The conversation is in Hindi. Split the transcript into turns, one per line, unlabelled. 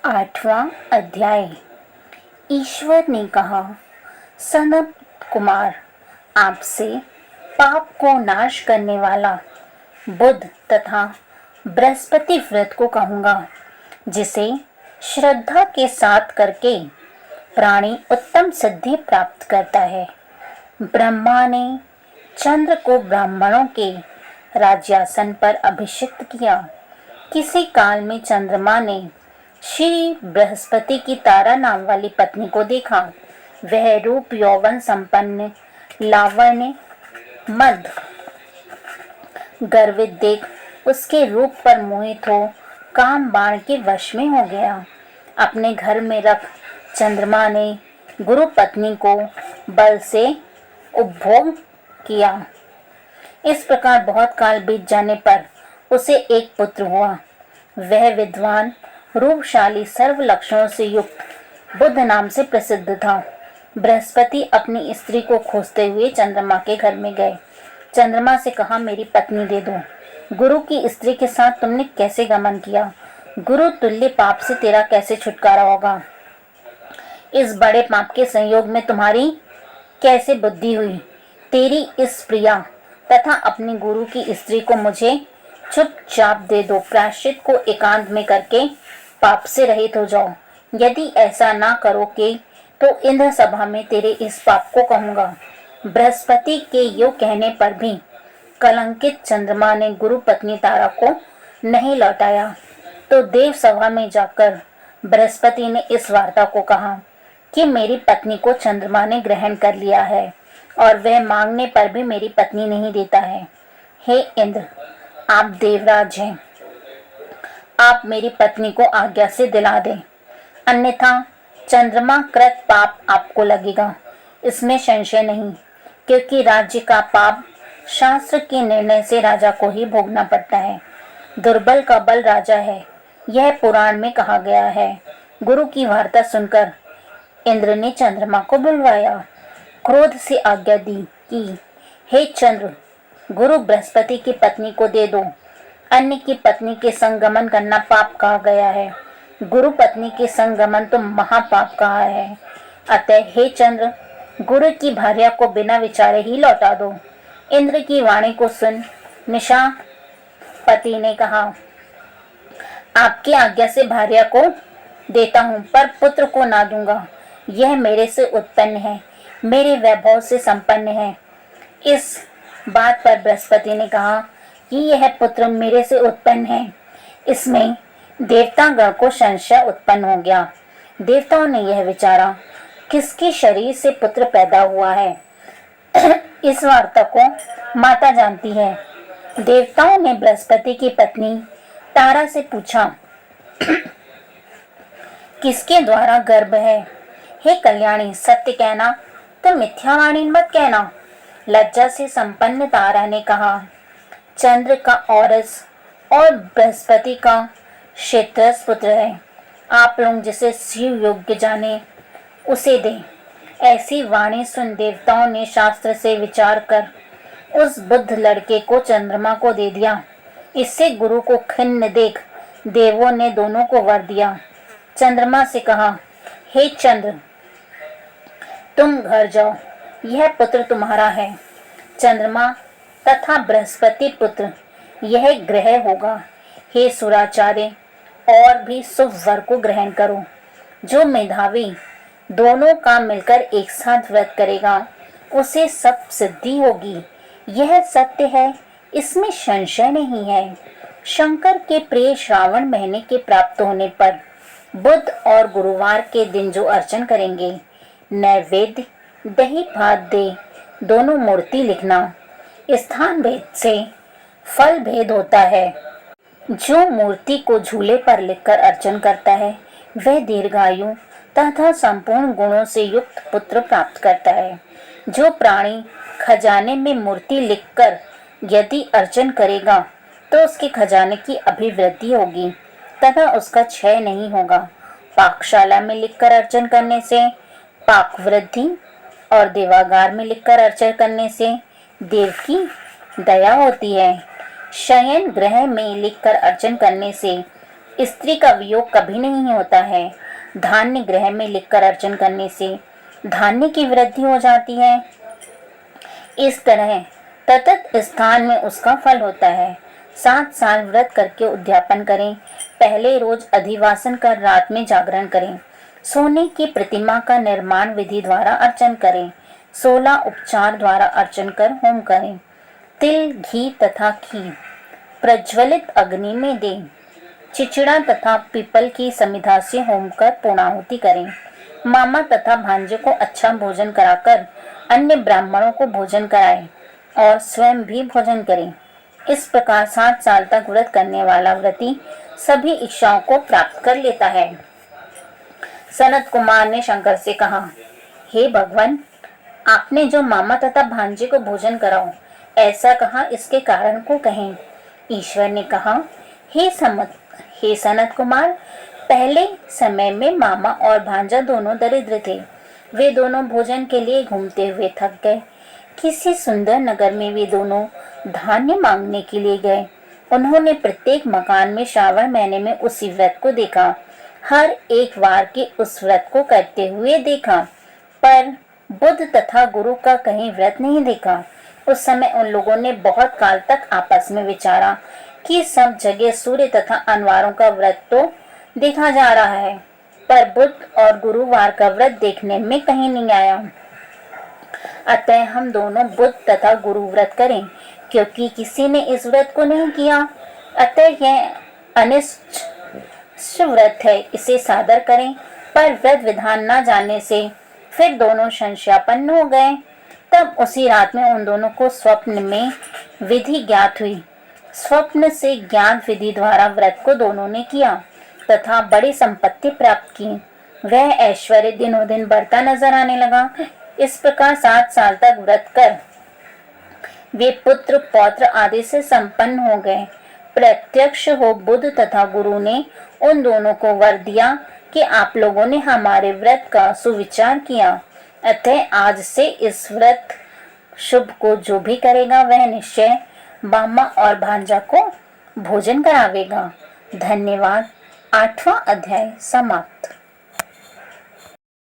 8वां अध्याय। ईश्वर ने कहा, सनत कुमार, आपसे पाप को नाश करने वाला बुध तथा बृहस्पति व्रत को कहूँगा, जिसे श्रद्धा के साथ करके प्राणी उत्तम सिद्धि प्राप्त करता है। ब्रह्मा ने चंद्र को ब्राह्मणों के राज्यासन पर अभिषिक्त किया। किसी काल में चंद्रमा ने श्री बृहस्पति की तारा नाम वाली पत्नी को देखा। वह रूप यौवन संपन्न, लावण्य, मद गर्वित देख उसके रूप पर मोहित हो काम बाण के वश में हो गया। अपने घर में रख चंद्रमा ने गुरु पत्नी को बल से उपभोग किया। इस प्रकार बहुत काल बीत जाने पर उसे एक पुत्र हुआ। वह विद्वान, रूपशाली, सर्व लक्षणों से युक्त बुध नाम से प्रसिद्ध था। बृहस्पति अपनी स्त्री को खोजते हुए चंद्रमा के घर में गए। चंद्रमा से कहा, मेरी पत्नी दे दो। गुरु की स्त्री के साथ तुमने कैसे गमन किया? गुरु तुल्य पाप से तेरा कैसे छुटकारा होगा? इस बड़े पाप के संयोग में तुम्हारी कैसे बुद्धि हुई? तेरी इस प्रिया तथा अपने गुरु की स्त्री को मुझे चुपचाप दे दो। प्रायश्चित को एकांत में करके पाप से रहित हो जाओ। यदि ऐसा ना करोगे तो इंद्र सभा में तेरे इस पाप को कहूंगा। बृहस्पति के यो कहने पर भी कलंकित चंद्रमा ने गुरु पत्नी तारा को नहीं लौटाया तो देव सभा में जाकर बृहस्पति ने इस वार्ता को कहा कि मेरी पत्नी को चंद्रमा ने ग्रहण कर लिया है और वह मांगने पर भी मेरी पत्नी नहीं देता है। हे इंद्र, आप देवराज हैं, आप मेरी पत्नी को आज्ञा से दिला दें, अन्यथा चंद्रमा कृत पाप आपको लगेगा। इसमें संशय नहीं, क्योंकि राज्य का पाप शास्त्र के निर्णय से राजा को ही भोगना पड़ता है। दुर्बल का बल राजा है, यह पुराण में कहा गया है। गुरु की वार्ता सुनकर इंद्र ने चंद्रमा को बुलवाया। क्रोध से आज्ञा दी कि हे चंद्र, गुरु बृहस्पति की पत्नी को दे दो। अन्य की पत्नी के संगमन करना पाप कहा गया है, गुरु पत्नी के संगमन तो महापाप कहा है। अतः हे चंद्र, गुरु की भार्या को बिना विचारे ही लौटा दो। इंद्र की वाणी को सुन निशापति ने कहा, आपकी आज्ञा से भार्या को देता हूँ, पर पुत्र को ना दूंगा। यह मेरे से उत्पन्न है, मेरे वैभव से संपन्न है। इस बात पर बृहस्पति ने कहा कि यह पुत्र मेरे से उत्पन्न है। इसमें देवतागण को संशय उत्पन्न हो गया। देवताओं ने यह विचारा, किसके शरीर से पुत्र पैदा हुआ है? इस वार्ता को माता जानती है। देवताओं ने बृहस्पति की पत्नी तारा से पूछा, किसके द्वारा गर्भ है? हे कल्याणी, सत्य कहना, तो मिथ्यावाणी मत कहना। लज्जा से संपन्न तारा ने कहा, चंद्र का औरस और बृहस्पति का क्षेत्रस पुत्र है। आप लोग जिसे शिव योग्य जाने उसे दें। ऐसी वाणी सुन देवताओं ने शास्त्र से विचार कर उस बुद्ध लड़के को चंद्रमा को दे दिया। इससे गुरु को खिन्न देख देवों ने दोनों को वर दिया। चंद्रमा से कहा, हे चंद्र, तुम घर जाओ, यह पुत्र तुम्हारा है। चंद्रमा तथा बृहस्पति पुत्र यह ग्रह होगा। हे सुराचार्य, और भी शुभ वर को ग्रहण करो। जो मेधावी दोनों का मिलकर एक साथ व्रत करेगा उसे सब सिद्धि होगी। यह सत्य है, इसमें संशय नहीं है। शंकर के प्रिय श्रावण महीने के प्राप्त होने पर बुध और गुरुवार के दिन जो अर्चन करेंगे, नैवेद्य दही भात दे दोनों मूर्ति लिखना। स्थान भेद से फल भेद होता है। जो मूर्ति को झूले पर लिखकर अर्चन करता है वह दीर्घायु तथा संपूर्ण गुणों से युक्त पुत्र प्राप्त करता है। जो प्राणी खजाने में मूर्ति लिखकर यदि अर्चन करेगा तो उसके खजाने की अभिवृद्धि होगी तथा उसका क्षय नहीं होगा। पाकशाला में लिखकर अर्चन करने से पाक वृद्धि और देवागार में लिखकर अर्चन करने से देव की दया होती है। शयन ग्रह में लिखकर अर्चन करने से स्त्री का वियोग कभी नहीं होता है। धान्य गृह में लिखकर अर्चन करने से धान्य की वृद्धि हो जाती है। इस तरह तटस्थ स्थान में उसका फल होता है। 7 साल व्रत करके उद्यापन करें। पहले रोज अधिवासन कर रात में जागरण करें। सोने की प्रतिमा का निर्माण विधि द्वारा अर्चन करें। 16 उपचार द्वारा अर्चन कर होम करें। तिल, घी तथा घी प्रज्वलित अग्नि में दें। चिचड़ा तथा पीपल की समिधा से होम कर पूर्णाहुति करें। मामा तथा भांजे को अच्छा भोजन कराकर अन्य ब्राह्मणों को भोजन कराएं और स्वयं भी भोजन करें। इस प्रकार 7 साल तक व्रत करने वाला व्रती सभी इच्छाओं को प्राप्त कर लेता है। सनत कुमार ने शंकर से कहा, हे भगवान, आपने जो मामा तथा भांजे को भोजन कराओ ऐसा कहा, इसके कारण को कहें। ईश्वर ने कहा, हे सनत कुमार, पहले समय में मामा और भांजा दोनों दरिद्र थे। वे दोनों भोजन के लिए घूमते हुए थक गए। किसी सुंदर नगर में वे दोनों धान्य मांगने के लिए गए। उन्होंने प्रत्येक मकान में श्रावण महीने में उसी व्रत को देखा। हर एक वार के उस व्रत को करते हुए देखा, पर बुद्ध तथा गुरु का कहीं व्रत नहीं देखा। उस समय उन लोगों ने बहुत काल तक आपस में विचारा कि सब जगह सूर्य तथा अनवारों का व्रत तो देखा जा रहा है, पर बुद्ध और गुरुवार का व्रत देखने में कहीं नहीं आया। अतः हम दोनों बुद्ध तथा गुरु व्रत करें, क्योंकि किसी ने इस व्रत को नहीं किया। अतः यह अनिष्ट व्रत है, इसे सादर करें। पर व्रत विधान न जानने से फिर दोनों संशयापन्न हो गए। तब उसी रात में उन दोनों को स्वप्न में विधि ज्ञात हुई। स्वप्न से ज्ञात विधि द्वारा व्रत को दोनों ने किया तथा बड़ी संपत्ति प्राप्त की। वह ऐश्वर्य दिनों दिन बढ़ता नजर आने लगा। इस प्रकार 7 साल तक व्रत कर वे पुत्र पौत्र आदि से संपन्न हो गए। प्रत्यक्ष हो बुद्ध तथा गुरु ने उन दोनों को वर दिया कि आप लोगों ने हमारे व्रत का सुविचार किया। अतः आज से इस व्रत शुभ को जो भी करेगा वह निश्चय मामा और भांजा को भोजन करावेगा। धन्यवाद। 8वां अध्याय समाप्त।